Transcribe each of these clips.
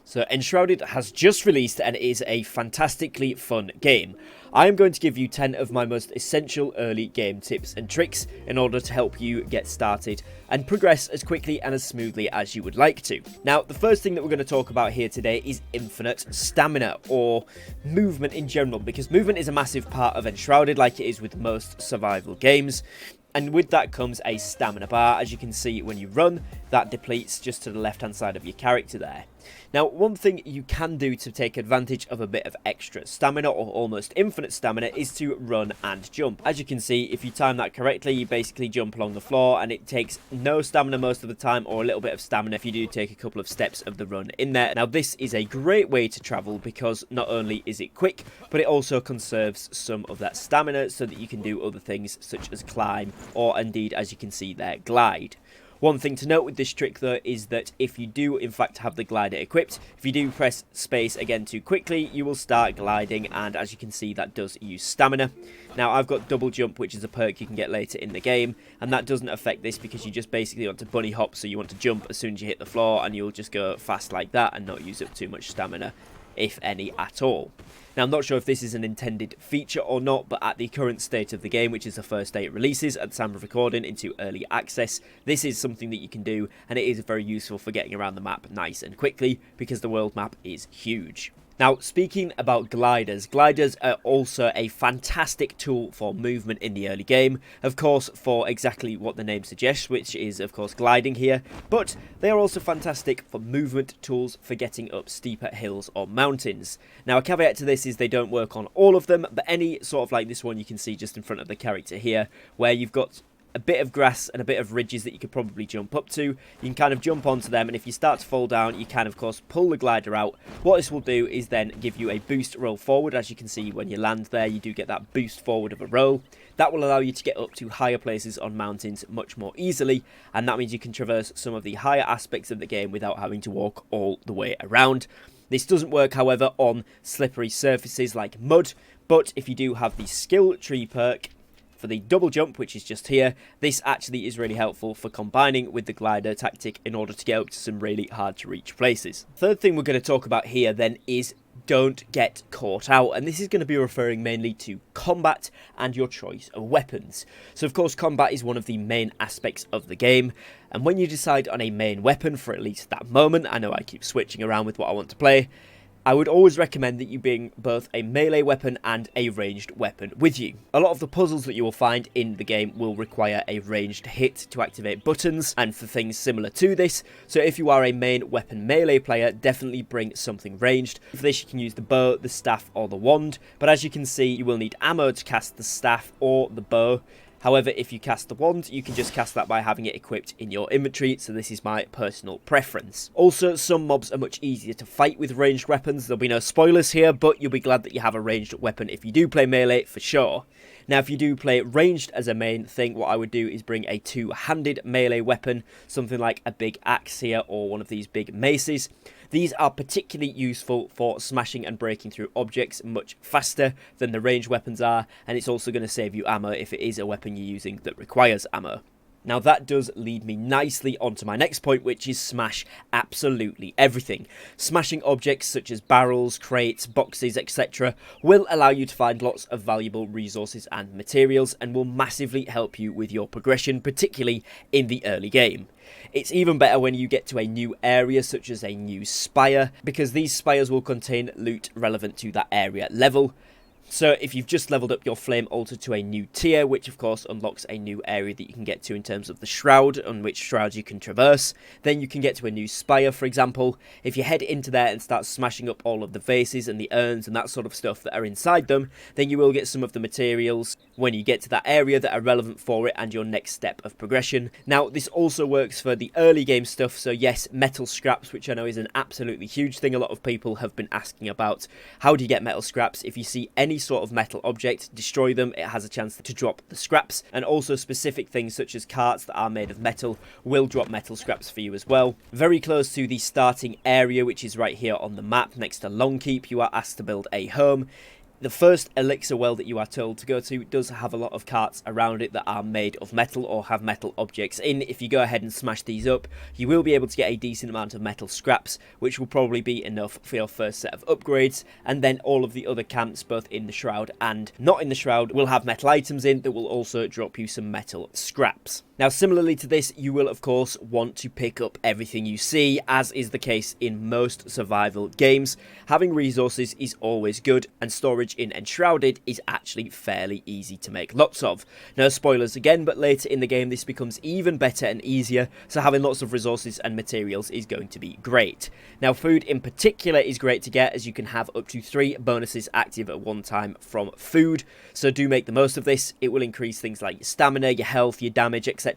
So Enshrouded has just released and it is a fantastically fun game. I am going to give you 10 of my most essential early game tips and tricks in order to help you get started and progress as quickly and as smoothly as you would like to. Now, the first thing that we're going to talk about here today is infinite stamina, or movement in general, because movement is a massive part of Enshrouded like it is with most survival games. And with that comes a stamina bar. As you can see, when you run, that depletes just to the left hand side of your character there. Now, one thing you can do to take advantage of a bit of extra stamina, or almost infinite stamina, is to run and jump. As you can see, if you time that correctly, you basically jump along the floor, and it takes no stamina most of the time, or a little bit of stamina if you do take a couple of steps of the run in there. Now, this is a great way to travel because not only is it quick, but it also conserves some of that stamina so that you can do other things such as climb, or indeed, as you can see there, glide. One thing to note with this trick though is that if you do in fact have the glider equipped, if you do press space again too quickly, you will start gliding, and as you can see that does use stamina. Now I've got double jump, which is a perk you can get later in the game, and that doesn't affect this because you just basically want to bunny hop, so you want to jump as soon as you hit the floor and you'll just go fast like that and not use up too much stamina, if any at all. Now, I'm not sure if this is an intended feature or not, but at the current state of the game, which is the first day it releases at the time of recording into early access, this is something that you can do, and it is very useful for getting around the map nice and quickly because the world map is huge. Now, speaking about gliders, gliders are also a fantastic tool for movement in the early game, of course for exactly what the name suggests, which is of course gliding here, but they are also fantastic for movement tools for getting up steeper hills or mountains. Now, a caveat to this is they don't work on all of them, but any sort of like this one you can see just in front of the character here, where you've got a bit of grass and a bit of ridges that you could probably jump up to. You can kind of jump onto them, and if you start to fall down, you can of course pull the glider out. What this will do is then give you a boost roll forward. As you can see, when you land there, you do get that boost forward of a roll. That will allow you to get up to higher places on mountains much more easily, and that means you can traverse some of the higher aspects of the game without having to walk all the way around. This doesn't work, however, on slippery surfaces like mud, but if you do have the skill tree perk for the double jump, which is just here, this actually is really helpful for combining with the glider tactic in order to get up to some really hard to reach places. Third thing we're going to talk about here then is don't get caught out, and this is going to be referring mainly to combat and your choice of weapons. So of course combat is one of the main aspects of the game, and when you decide on a main weapon for at least that moment, I know I keep switching around with what I want to play, I would always recommend that you bring both a melee weapon and a ranged weapon with you. A lot of the puzzles that you will find in the game will require a ranged hit to activate buttons and for things similar to this, so if you are a main weapon melee player, definitely bring something ranged. For this you can use the bow, the staff or the wand, but as you can see you will need ammo to cast the staff or the bow. However, if you cast the wand, you can just cast that by having it equipped in your inventory, so this is my personal preference. Also, some mobs are much easier to fight with ranged weapons. There'll be no spoilers here, but you'll be glad that you have a ranged weapon if you do play melee, for sure. Now, if you do play ranged as a main thing, what I would do is bring a two-handed melee weapon, something like a big axe here or one of these big maces. These are particularly useful for smashing and breaking through objects much faster than the ranged weapons are, and it's also going to save you ammo if it is a weapon you're using that requires ammo. Now that does lead me nicely onto my next point, which is smash absolutely everything. Smashing objects such as barrels, crates, boxes, etc. will allow you to find lots of valuable resources and materials, and will massively help you with your progression, particularly in the early game. It's even better when you get to a new area such as a new spire, because these spires will contain loot relevant to that area level. So if you've just leveled up your flame altar to a new tier, which of course unlocks a new area that you can get to in terms of the shroud, on which shrouds you can traverse, then you can get to a new spire, for example. If you head into there and start smashing up all of the vases and the urns and that sort of stuff that are inside them, then you will get some of the materials when you get to that area that are relevant for it and your next step of progression. Now, this also works for the early game stuff, so yes, metal scraps, which I know is an absolutely huge thing a lot of people have been asking about. How do you get metal scraps? If you see any sort of metal object, destroy them, it has a chance to drop the scraps, and also specific things such as carts that are made of metal will drop metal scraps for you as well. Very close to the starting area, which is right here on the map next to Longkeep, you are asked to build a home. The first elixir well that you are told to go to does have a lot of carts around it that are made of metal or have metal objects in. If you go ahead and smash these up, you will be able to get a decent amount of metal scraps, which will probably be enough for your first set of upgrades, and then all of the other camps, both in the Shroud and not in the Shroud, will have metal items in that will also drop you some metal scraps. Now, similarly to this, you will of course want to pick up everything you see, as is the case in most survival games. Having resources is always good, and storage in Enshrouded is actually fairly easy to make lots of. No spoilers again, but later in the game this becomes even better and easier, so having lots of resources and materials is going to be great. Now, food in particular is great to get, as you can have up to 3 bonuses active at one time from food, so do make the most of this. It will increase things like your stamina, your health, your damage, etc.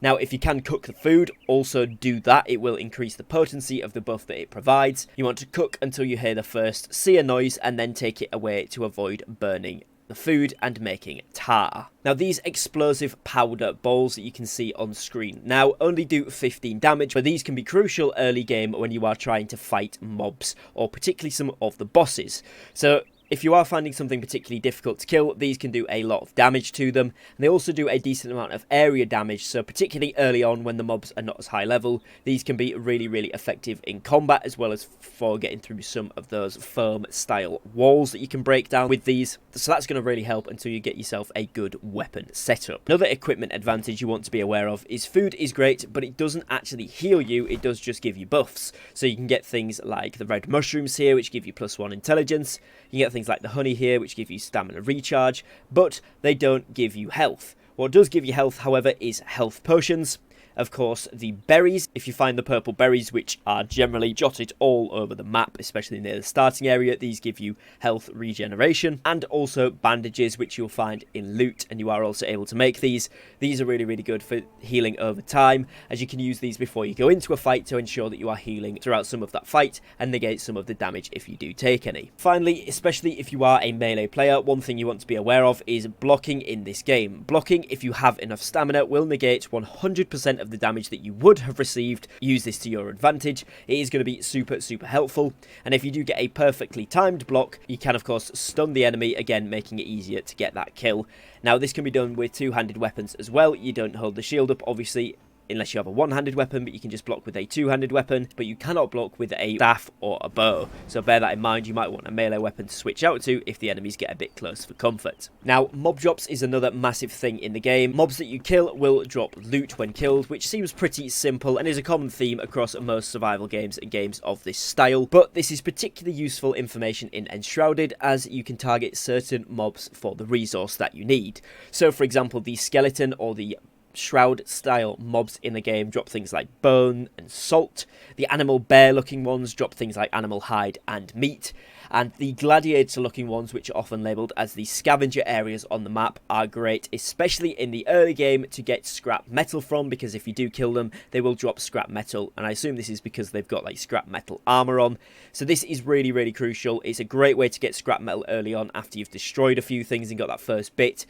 Now, if you can cook the food, also do that. It will increase the potency of the buff that it provides. You want to cook until you hear the first sear noise, and then take it away to avoid burning the food and making tar. Now, these explosive powder balls that you can see on screen now only do 15 damage, but these can be crucial early game when you are trying to fight mobs, or particularly some of the bosses. So if you are finding something particularly difficult to kill, these can do a lot of damage to them. And they also do a decent amount of area damage, so particularly early on when the mobs are not as high level, these can be really, really effective in combat, as well as for getting through some of those foam style walls that you can break down with these. So that's going to really help until you get yourself a good weapon setup. Another equipment advantage you want to be aware of is food is great, but it doesn't actually heal you, it does just give you buffs. So you can get things like the red mushrooms here, which give you +1 intelligence. You can get things like the honey here, which give you stamina recharge, but they don't give you health. What does give you health, however, is health potions. Of course, the berries, if you find the purple berries, which are generally jotted all over the map, especially near the starting area, these give you health regeneration, and also bandages, which you'll find in loot, and you are also able to make these. These are really, really good for healing over time, as you can use these before you go into a fight to ensure that you are healing throughout some of that fight and negate some of the damage if you do take any. Finally, especially if you are a melee player, one thing you want to be aware of is blocking in this game. Blocking, if you have enough stamina, will negate 100% of the damage that you would have received. Use this to your advantage. It is going to be super, super helpful, and if you do get a perfectly timed block, you can of course stun the enemy, again making it easier to get that kill. Now, this can be done with two-handed weapons as well. You don't hold the shield up, obviously, unless you have a one-handed weapon, but you can just block with a two-handed weapon, but you cannot block with a staff or a bow. So bear that in mind. You might want a melee weapon to switch out to if the enemies get a bit close for comfort. Now, mob drops is another massive thing in the game. Mobs that you kill will drop loot when killed, which seems pretty simple and is a common theme across most survival games and games of this style, but this is particularly useful information in Enshrouded, as you can target certain mobs for the resource that you need. So for example, the skeleton or the Shroud style mobs in the game drop things like bone and salt. The animal bear looking ones drop things like animal hide and meat, and the gladiator looking ones, which are often labelled as the scavenger areas on the map, are great, especially in the early game, to get scrap metal from, because if you do kill them they will drop scrap metal, and I assume this is because they've got like scrap metal armor on. So this is really, really crucial. It's a great way to get scrap metal early on after you've destroyed a few things and got that first bit.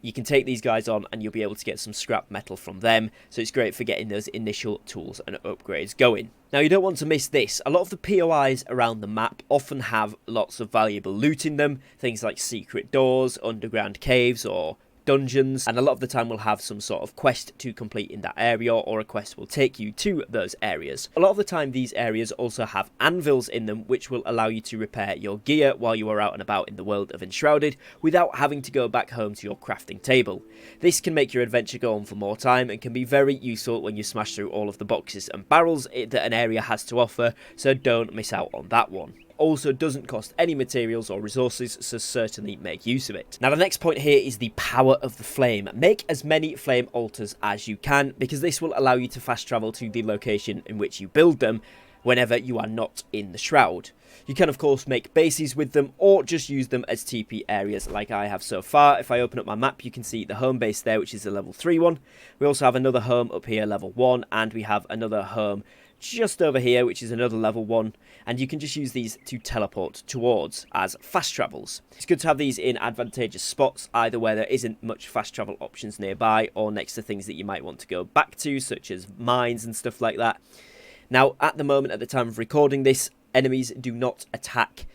You can take these guys on and you'll be able to get some scrap metal from them, so it's great for getting those initial tools and upgrades going. Now, you don't want to miss this. A lot of the POIs around the map often have lots of valuable loot in them, things like secret doors, underground caves, or dungeons, and a lot of the time will have some sort of quest to complete in that area, or a quest will take you to those areas. A lot of the time these areas also have anvils in them, which will allow you to repair your gear while you are out and about in the world of Enshrouded without having to go back home to your crafting table. This can make your adventure go on for more time and can be very useful when you smash through all of the boxes and barrels that an area has to offer, so don't miss out on that one. Also doesn't cost any materials or resources, so certainly make use of it. Now, the next point here is the power of the flame. Make as many flame altars as you can, because this will allow you to fast travel to the location in which you build them whenever you are not in the Shroud. You can of course make bases with them, or just use them as TP areas like I have so far. If I open up my map, you can see the home base there, which is a level 3 one. We also have another home up here, level 1, and we have another home just over here, which is another level 1, and you can just use these to teleport towards as fast travels. It's good to have these in advantageous spots, either where there isn't much fast travel options nearby, or next to things that you might want to go back to, such as mines and stuff like that. Now, at the moment, at the time of recording this, enemies do not attack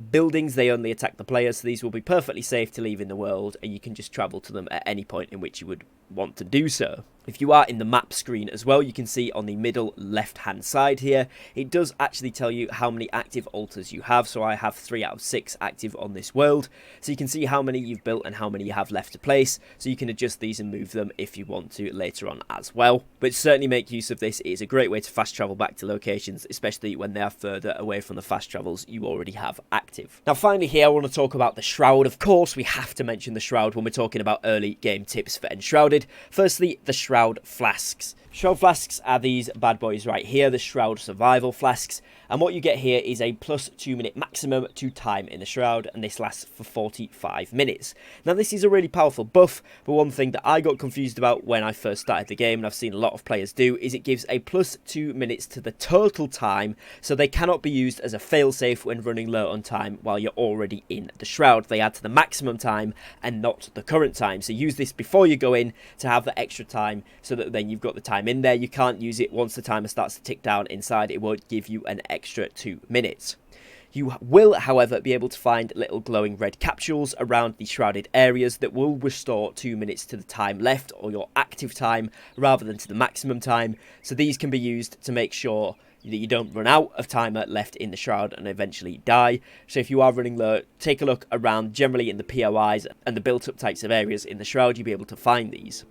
buildings, they only attack the players, so these will be perfectly safe to leave in the world, and you can just travel to them at any point in which you would want to do so. If you are in the map screen as well, you can see on the middle left hand side here, it does actually tell you how many active altars you have. So I have 3 out of 6 active on this world, so you can see how many you've built and how many you have left to place, so you can adjust these and move them if you want to later on as well. But certainly make use of this. It is a great way to fast travel back to locations, especially when they are further away from the fast travels you already have active. Now finally here, I want to talk about the Shroud. Of course, we have to mention the Shroud when we're talking about early game tips for Enshrouded. Firstly, the Shroud flasks. Shroud flasks are these bad boys right here, the Shroud survival flasks, and what you get here is a plus 2 minute maximum to time in the Shroud, and this lasts for 45 minutes. Now this is a really powerful buff, but one thing that I got confused about when I first started the game, and I've seen a lot of players do, is it gives a plus 2 minutes to the total time, so they cannot be used as a failsafe when running low on time while you're already in the Shroud. They add to the maximum time and not the current time, so use this before you go in to have the extra time, so that then you've got the time in there. You can't use it once the timer starts to tick down inside. It won't give you an extra 2 minutes. You will, however, be able to find little glowing red capsules around the shrouded areas that will restore 2 minutes to the time left, or your active time, rather than to the maximum time. So these can be used to make sure that you don't run out of timer left in the Shroud and eventually die. So if you are running low, take a look around generally in the POIs and the built up types of areas in the Shroud. You'll be able to find these.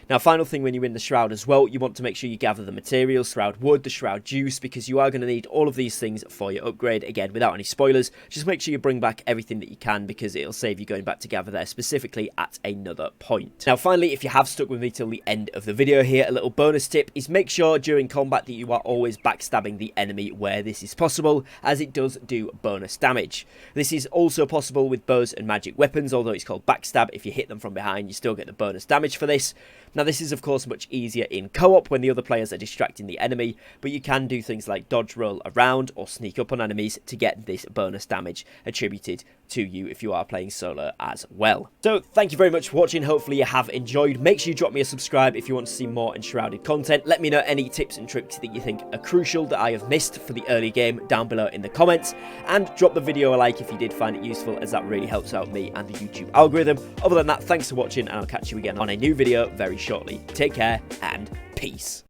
Now, final thing when you're in the Shroud as well, you want to make sure you gather the materials, Shroud wood, the Shroud juice, because you are going to need all of these things for your upgrade. Again, without any spoilers, just make sure you bring back everything that you can, because it'll save you going back to gather there specifically at another point. Now, finally, if you have stuck with me till the end of the video here, a little bonus tip is make sure during combat that you are always backstabbing the enemy where this is possible, as it does do bonus damage. This is also possible with bows and magic weapons, although it's called backstab. If you hit them from behind, you still get the bonus damage for this. Now, this is, of course, much easier in co-op when the other players are distracting the enemy, but you can do things like dodge roll around or sneak up on enemies to get this bonus damage attributed to you if you are playing solo as well. So, thank you very much for watching. Hopefully you have enjoyed. Make sure you drop me a subscribe if you want to see more Enshrouded content. Let me know any tips and tricks that you think are crucial that I have missed for the early game down below in the comments, and drop the video a like if you did find it useful, as that really helps out me and the YouTube algorithm. Other than that, thanks for watching, and I'll catch you again on a new video very shortly. Take care and peace.